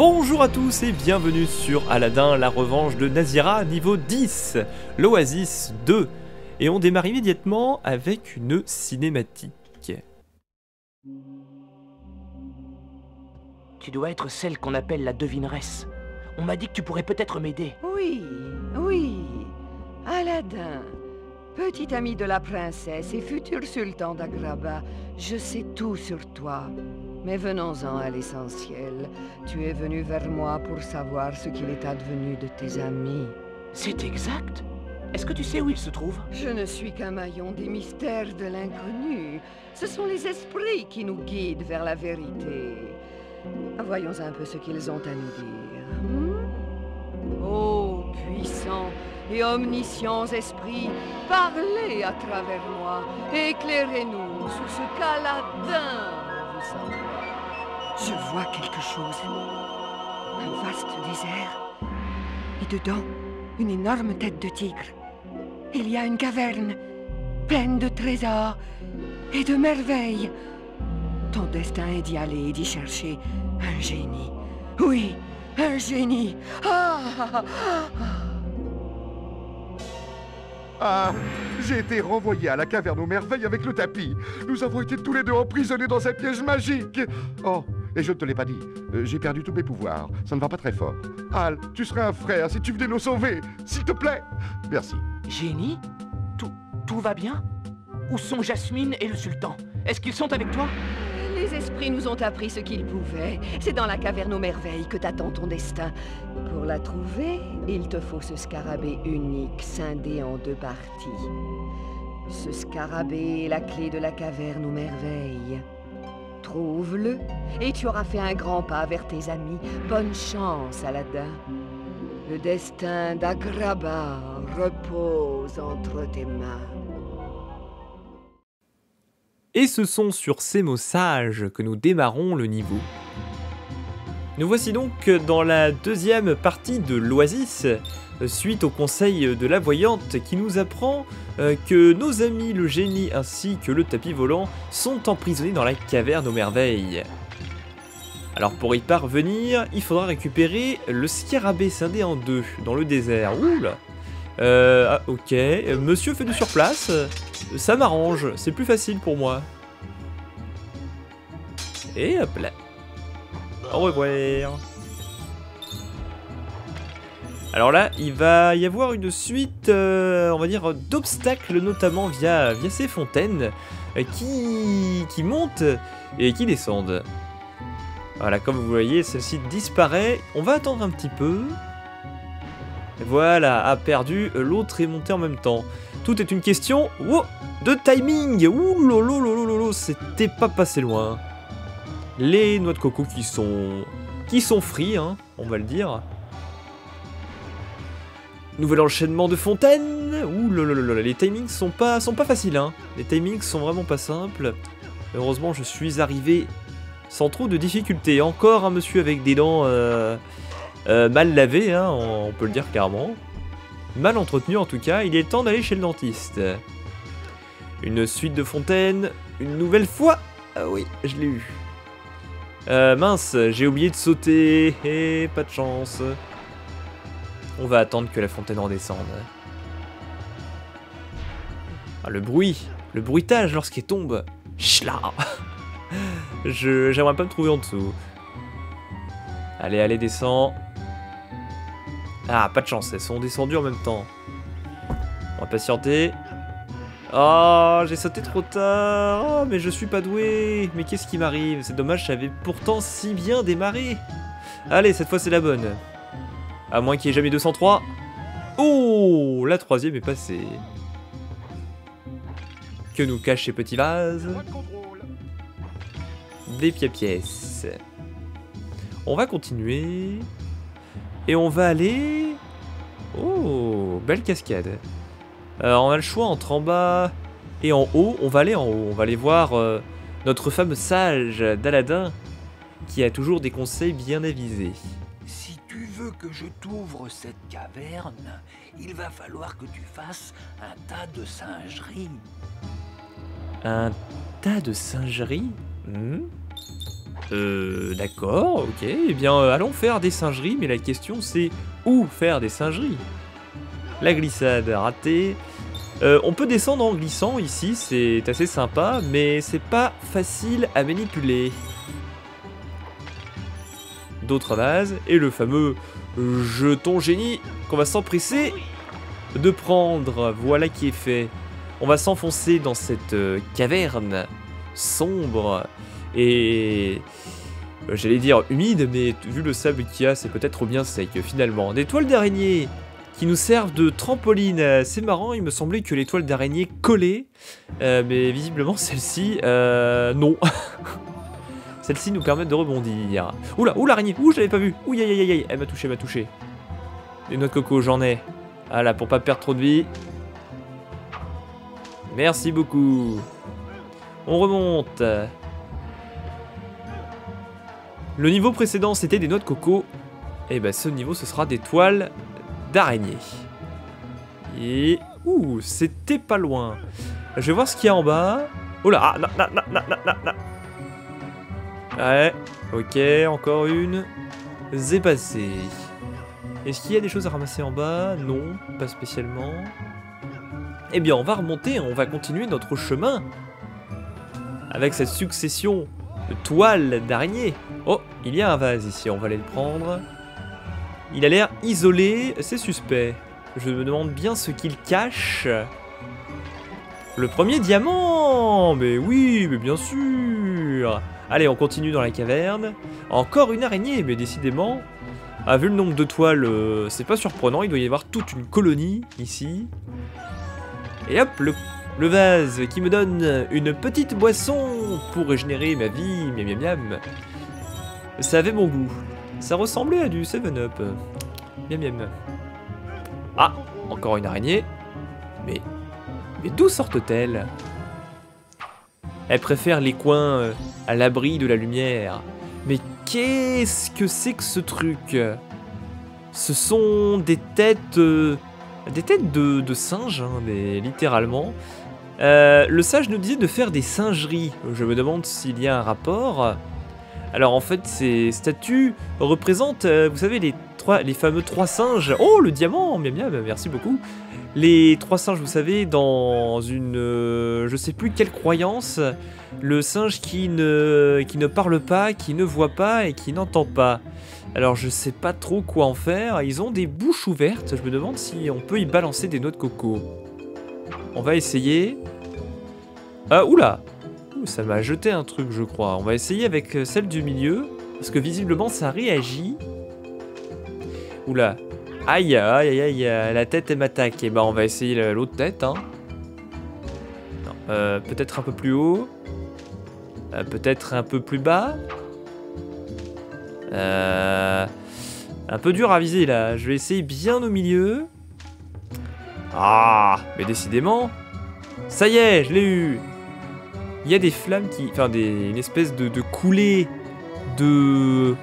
Bonjour à tous et bienvenue sur Aladdin, la revanche de Nazira, niveau 10, l'Oasis 2. Et on démarre immédiatement avec une cinématique. Tu dois être celle qu'on appelle la devineresse. On m'a dit que tu pourrais peut-être m'aider. Oui, Aladdin, petit ami de la princesse et futur sultan d'Agraba, je sais tout sur toi. Mais venons-en à l'essentiel. Tu es venu vers moi pour savoir ce qu'il est advenu de tes amis. C'est exact. Est-ce que tu sais où ils se trouvent? Je ne suis qu'un maillon des mystères de l'inconnu. Ce sont les esprits qui nous guident vers la vérité. Voyons un peu ce qu'ils ont à nous dire. Ô puissants et omniscients esprits, parlez à travers moi, éclairez-nous sur ce qu'Aladin vous semble. Je vois quelque chose. Un vaste désert. Et dedans, une énorme tête de tigre. Il y a une caverne, pleine de trésors et de merveilles. Ton destin est d'y aller et d'y chercher un génie. Oui, un génie. Ah, j'ai été renvoyé à la caverne aux merveilles avec le tapis. Nous avons été tous les deux emprisonnés dans un piège magique. Oh, et je ne te l'ai pas dit, j'ai perdu tous mes pouvoirs. Ça ne va pas très fort. Al, tu serais un frère si tu venais nous sauver. S'il te plaît. Merci. Génie? Tout va bien? Où sont Jasmine et le sultan? Est-ce qu'ils sont avec toi? Les esprits nous ont appris ce qu'ils pouvaient. C'est dans la caverne aux merveilles que t'attend ton destin. Pour la trouver, il te faut ce scarabée unique, scindé en deux parties. Ce scarabée est la clé de la caverne aux merveilles. Trouve-le, et tu auras fait un grand pas vers tes amis. Bonne chance, Aladdin. Le destin d'Agraba repose entre tes mains. Et ce sont sur ces mots sages que nous démarrons le niveau. Nous voici donc dans la deuxième partie de l'Oasis, suite au conseil de la voyante qui nous apprend que nos amis le génie ainsi que le tapis volant sont emprisonnés dans la caverne aux merveilles. Alors pour y parvenir, il faudra récupérer le scarabée scindé en deux dans le désert. Oula. Ah, ok, monsieur fait du surplace, ça m'arrange, c'est plus facile pour moi. Et hop là. Au revoir. Alors là, il va y avoir une suite, on va dire, d'obstacles, notamment via ces fontaines, qui montent et qui descendent. Voilà, comme vous voyez, celle-ci disparaît. On va attendre un petit peu. Voilà, a perdu, l'autre est monté en même temps. Tout est une question de timing. Ouh lolo, c'était pas passé loin. Les noix de coco qui sont frits, hein, on va le dire. Nouvel enchaînement de fontaines. Ouh lolo, les timings sont pas faciles, hein. Les timings sont vraiment pas simples. Heureusement, je suis arrivé sans trop de difficultés. Encore un monsieur avec des dents mal lavées, hein, on peut le dire carrément. Mal entretenu en tout cas, il est temps d'aller chez le dentiste. Une suite de fontaines, une nouvelle fois. Ah oui, je l'ai eu. Mince, j'ai oublié de sauter. Et pas de chance. On va attendre que la fontaine redescende. Ah, le bruitage lorsqu'elle tombe. Chla. J'aimerais pas me trouver en dessous. Allez, descends. Ah, pas de chance, elles sont descendues en même temps. On va patienter. Oh, j'ai sauté trop tard. Oh, mais je suis pas doué. Mais qu'est-ce qui m'arrive? C'est dommage, j'avais pourtant si bien démarré. Allez, cette fois c'est la bonne. À moins qu'il n'y ait jamais 203. Oh, la troisième est passée. Que nous cachent ces petits vases? Des pièces. On va continuer. Et on va aller... Oh, belle cascade. On a le choix entre en bas et en haut. On va aller en haut. On va aller voir notre fameux sage d'Aladin qui a toujours des conseils bien avisés. Si tu veux que je t'ouvre cette caverne, il va falloir que tu fasses un tas de singeries. Un tas de singeries? D'accord, ok. Eh bien, allons faire des singeries, mais la question c'est où faire des singeries? La glissade ratée. On peut descendre en glissant ici, c'est assez sympa, mais c'est pas facile à manipuler. D'autres vases, et le fameux jeton génie qu'on va s'empresser de prendre. Voilà qui est fait. On va s'enfoncer dans cette caverne sombre et j'allais dire humide, mais vu le sable qu'il y a, c'est peut-être bien sec finalement. Des toiles d'araignée qui nous servent de trampoline. C'est marrant, il me semblait que les toiles d'araignée collaient, mais visiblement celle-ci, non. Celle-ci nous permettent de rebondir. Oula, oula l'araignée, ouh, je l'avais pas vu. Ouh, aïe, aïe, aïe, elle m'a touché, elle m'a touché. Des noix de coco, j'en ai. Voilà, pour pas perdre trop de vie. Merci beaucoup. On remonte. Le niveau précédent, c'était des noix de coco. Et bah, ce niveau, ce sera des toiles d'araignée. Et... ouh, c'était pas loin. Je vais voir ce qu'il y a en bas. Oh là, ah, non, non, non, non, non, non. Ouais, ok, encore une. C'est passé. Est-ce qu'il y a des choses à ramasser en bas? Non, pas spécialement. Eh bien, on va remonter, on va continuer notre chemin. Avec cette succession de toiles d'araignée. Oh, il y a un vase ici, on va aller le prendre. Il a l'air isolé, c'est suspect. Je me demande bien ce qu'il cache. Le premier diamant! Mais oui, mais bien sûr! Allez, on continue dans la caverne. Encore une araignée, mais décidément... Ah, vu le nombre de toiles, c'est pas surprenant, il doit y avoir toute une colonie ici. Et hop, le vase qui me donne une petite boisson pour régénérer ma vie, miam miam miam. Ça avait bon goût. Ça ressemblait à du 7-Up. Miam miam. Ah, encore une araignée. Mais d'où sortent-elles? Elle préfère les coins à l'abri de la lumière. Mais qu'est-ce que c'est que ce truc? Ce sont des têtes... des têtes de singes, hein, littéralement. Le sage nous disait de faire des singeries. Je me demande s'il y a un rapport. Alors en fait, ces statues représentent, vous savez, les fameux 3 singes. Oh, le diamant, miam miam, merci beaucoup. Les 3 singes, vous savez, dans une... je sais plus quelle croyance, le singe qui ne parle pas, qui ne voit pas et qui n'entend pas. Alors je sais pas trop quoi en faire, ils ont des bouches ouvertes, je me demande si on peut y balancer des noix de coco. On va essayer. Ah, oula! Ouh, ça m'a jeté un truc, je crois. On va essayer avec celle du milieu, parce que visiblement ça réagit. Oula! Aïe, aïe, aïe, aïe, la tête elle m'attaque. Et ben on va essayer l'autre tête, hein. Peut-être un peu plus haut. Peut-être un peu plus bas. Un peu dur à viser là. Je vais essayer bien au milieu. Ah, mais décidément. Ça y est, je l'ai eu. Il y a des flammes qui... enfin, une espèce de coulée de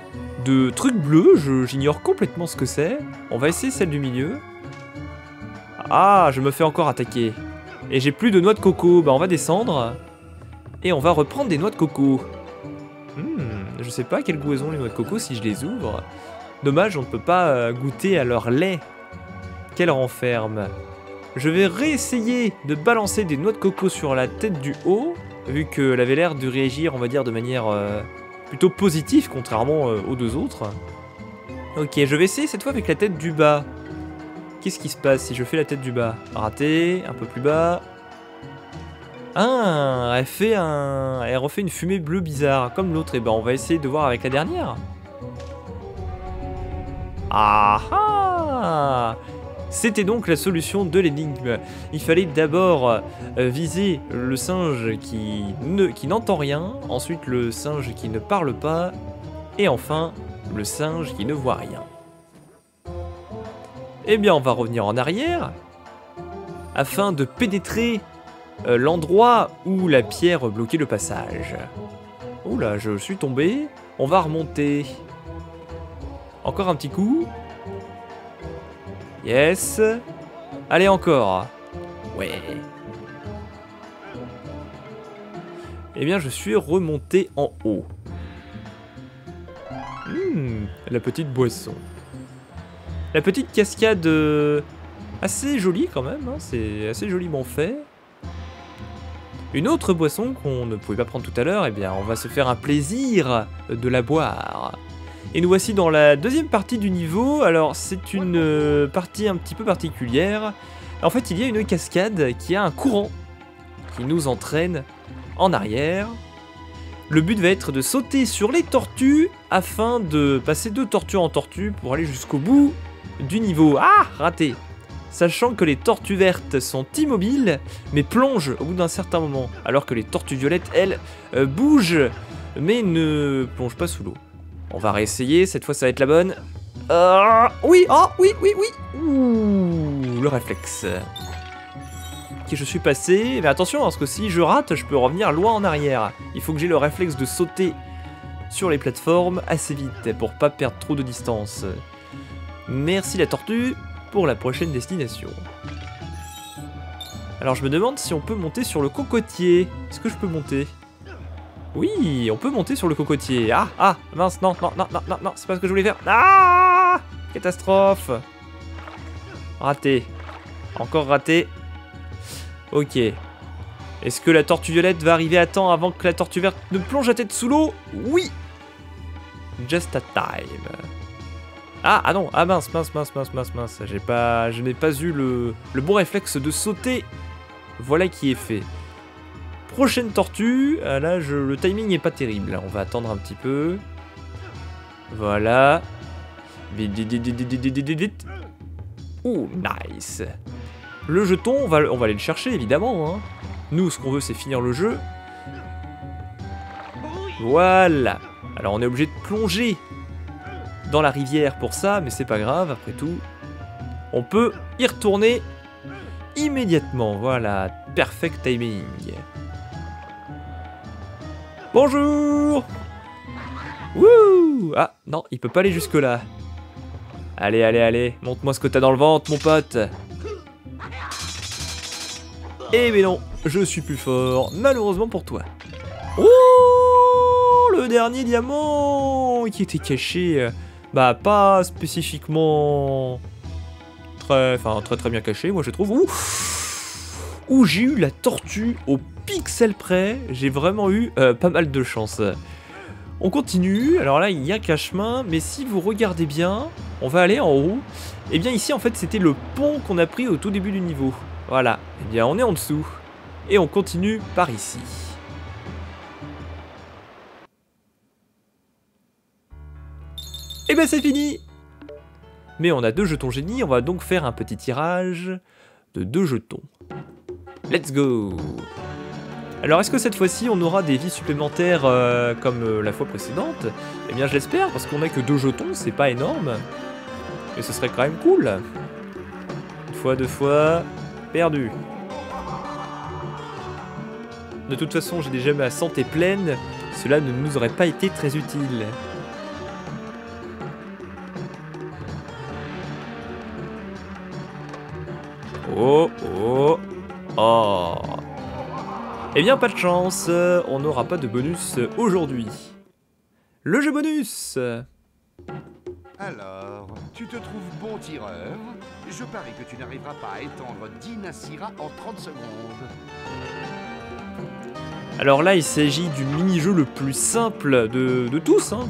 trucs bleus. J'ignore complètement ce que c'est. On va essayer celle du milieu. Ah, je me fais encore attaquer. Et j'ai plus de noix de coco. Bah, on va descendre. Et on va reprendre des noix de coco. Je sais pas quel goût elles ont les noix de coco si je les ouvre. Dommage, on ne peut pas goûter à leur lait qu'elles renferment. Je vais réessayer de balancer des noix de coco sur la tête du haut, vu qu'elle avait l'air de réagir, on va dire, de manière plutôt positive, contrairement aux deux autres. Ok, je vais essayer cette fois avec la tête du bas. Qu'est-ce qui se passe si je fais la tête du bas? Raté, un peu plus bas. Ah, elle refait une fumée bleue bizarre, comme l'autre. Et ben on va essayer de voir avec la dernière. Ah ah! C'était donc la solution de l'énigme. Il fallait d'abord viser le singe qui n'entend rien, ensuite le singe qui ne parle pas, et enfin le singe qui ne voit rien. Eh bien on va revenir en arrière, afin de pénétrer l'endroit où la pierre bloquait le passage. Oula, je suis tombé. On va remonter. Encore un petit coup. Yes. Allez, encore. Ouais. Eh bien, je suis remonté en haut. La petite boisson. La petite cascade assez jolie quand même, hein, c'est assez joliment fait. Une autre boisson qu'on ne pouvait pas prendre tout à l'heure, eh bien on va se faire un plaisir de la boire. Et nous voici dans la deuxième partie du niveau. Alors c'est une partie un petit peu particulière. En fait il y a une cascade qui a un courant qui nous entraîne en arrière. Le but va être de sauter sur les tortues afin de passer de tortue en tortue pour aller jusqu'au bout du niveau. Ah, raté. Sachant que les tortues vertes sont immobiles mais plongent au bout d'un certain moment, alors que les tortues violettes, elles, bougent mais ne plongent pas sous l'eau. On va réessayer, cette fois ça va être la bonne. Oui, oh, oui, oui, oui. Ouh, le réflexe. Ok, je suis passé, mais attention, parce que si je rate, je peux revenir loin en arrière. Il faut que j'ai le réflexe de sauter sur les plateformes assez vite, pour pas perdre trop de distance. Merci la tortue pour la prochaine destination. Alors je me demande si on peut monter sur le cocotier. Est-ce que je peux monter? Oui, on peut monter sur le cocotier. Ah, mince, non, c'est pas ce que je voulais faire. Ah, catastrophe. Raté. Encore raté. Ok. Est-ce que la tortue violette va arriver à temps avant que la tortue verte ne plonge la tête sous l'eau? Oui. Just a time. Ah non, ah mince. Je n'ai pas eu le bon réflexe de sauter. Voilà qui est fait. Prochaine tortue. Là, le timing n'est pas terrible. On va attendre un petit peu. Voilà. Vite. Ouh, nice. Le jeton, on va aller le chercher, évidemment. Hein. Nous, ce qu'on veut, c'est finir le jeu. Voilà. Alors, on est obligé de plonger dans la rivière pour ça, mais c'est pas grave, après tout. On peut y retourner immédiatement. Voilà, perfect timing. Bonjour. Wouh. Ah, non, il peut pas aller jusque-là. Allez, montre-moi ce que t'as dans le ventre, mon pote. Eh mais non, je suis plus fort, malheureusement pour toi. Oh, le dernier diamant qui était caché, bah pas spécifiquement très bien caché, moi je trouve. Où j'ai eu la tortue au pixel près, j'ai vraiment eu pas mal de chance. On continue, alors là il y a qu'un chemin, mais si vous regardez bien, on va aller en haut. Et bien ici en fait c'était le pont qu'on a pris au tout début du niveau. Voilà, et bien on est en dessous. Et on continue par ici. Et ben c'est fini. Mais on a 2 jetons génie, on va donc faire un petit tirage de 2 jetons. Let's go. Alors est-ce que cette fois-ci on aura des vies supplémentaires comme la fois précédente? Eh bien je l'espère, parce qu'on a que 2 jetons, c'est pas énorme. Mais ce serait quand même cool. Une fois, 2 fois, perdu. De toute façon j'ai déjà ma santé pleine, cela ne nous aurait pas été très utile. Oh. Eh bien pas de chance, on n'aura pas de bonus aujourd'hui. Le jeu bonus. Alors, tu te trouves bon tireur? Je parie que tu n'arriveras pas à étendre 10 Nasira en 30 secondes. Alors là, il s'agit du mini-jeu le plus simple de tous. Hein,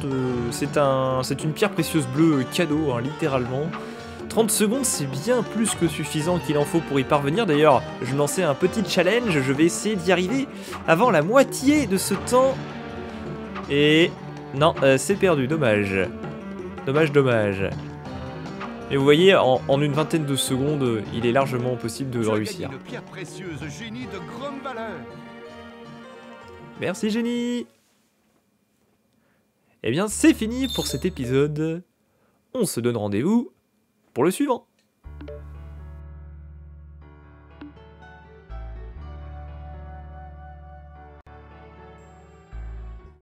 c'est une pierre précieuse bleue cadeau, hein, littéralement. 30 secondes, c'est bien plus que suffisant qu'il en faut pour y parvenir. D'ailleurs, je me lançais un petit challenge, je vais essayer d'y arriver avant la moitié de ce temps. Et non, c'est perdu, dommage. Dommage. Et vous voyez, en une vingtaine de secondes, il est largement possible de réussir. Une pierre précieuse génie de grande valeur. Merci génie. Eh bien, c'est fini pour cet épisode. On se donne rendez-vous pour le suivant.